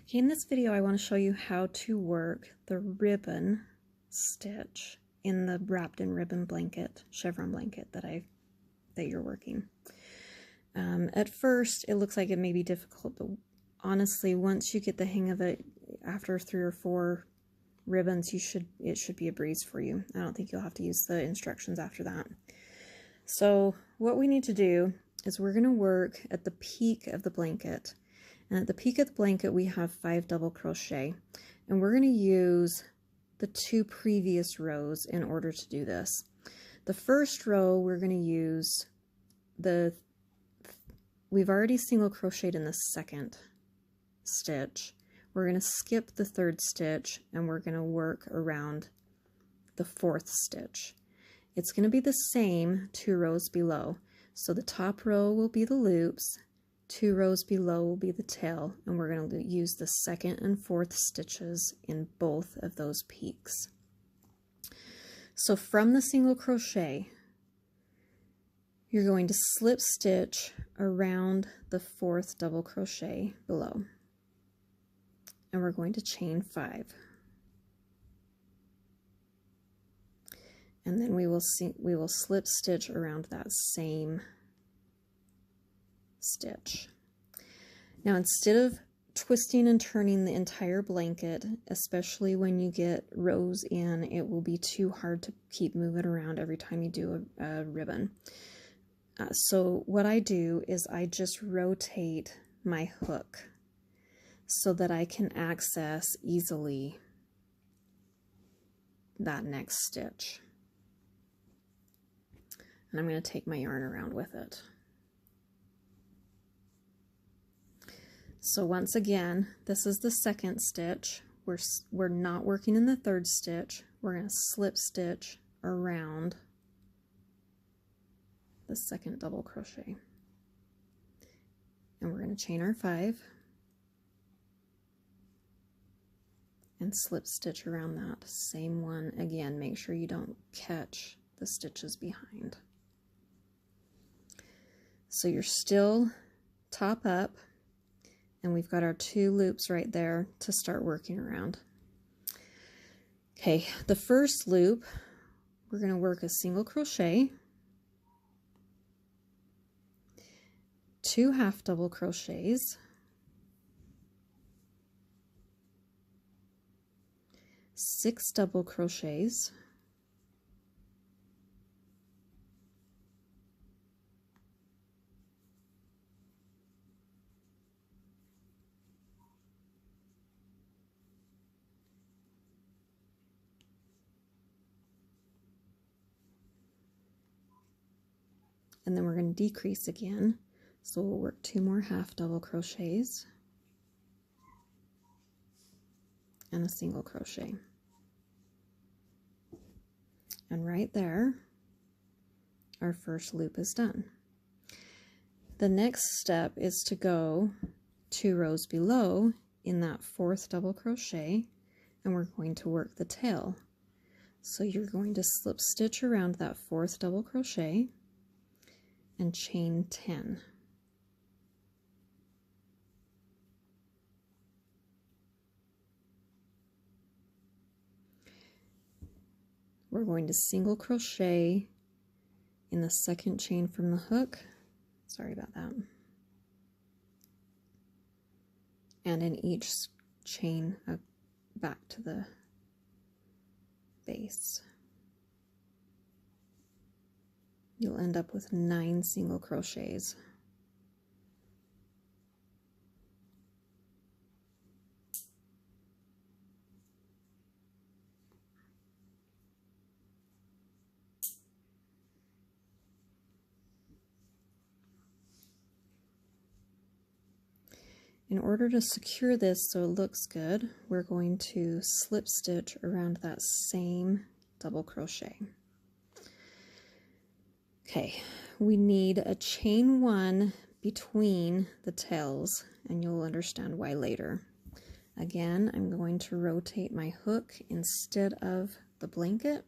Okay, in this video I want to show you how to work the ribbon stitch in the wrapped in ribbon blanket, chevron blanket that you're working. At first it looks like it may be difficult, but honestly once you get the hang of it, after 3 or 4 ribbons it should be a breeze for you. I don't think you'll have to use the instructions after that. So what we need to do is we're going to work at the peak of the blanket. And at the peak of the blanket, we have 5 double crochet, and we're going to use the 2 previous rows in order to do this. The first row, we're going to use we've already single crocheted in the second stitch. We're going to skip the 3rd stitch, and we're going to work around the 4th stitch. It's going to be the same 2 rows below. So the top row will be the loops, 2 rows below will be the tail, and we're going to use the 2nd and 4th stitches in both of those peaks. So from the single crochet, you're going to slip stitch around the 4th double crochet below, and we're going to chain 5. And then we will slip stitch around that same stitch. Now, instead of twisting and turning the entire blanket, especially when you get rows in, it will be too hard to keep moving around every time you do a ribbon. So what I do is I just rotate my hook so that I can access easily that next stitch. And I'm going to take my yarn around with it. So once again, this is the 2nd stitch. We're not working in the 3rd stitch. We're going to slip stitch around the 2nd double crochet. And we're going to chain our 5 and slip stitch around that same one again. Make sure you don't catch the stitches behind. So you're still top up, and we've got our 2 loops right there to start working around. Okay, the first loop, we're going to work a single crochet, 2 half double crochets, 6 double crochets, and then we're going to decrease again, so we'll work 2 more half double crochets and a single crochet. And right there, our first loop is done. The next step is to go 2 rows below in that 4th double crochet, and we're going to work the tail. So you're going to slip stitch around that 4th double crochet and chain 10. We're going to single crochet in the 2nd chain from the hook. Sorry about that. And in each chain back to the base. You'll end up with 9 single crochets. In order to secure this so it looks good, we're going to slip stitch around that same double crochet. Okay, we need a chain 1 between the tails, and you'll understand why later. Again, I'm going to rotate my hook instead of the blanket.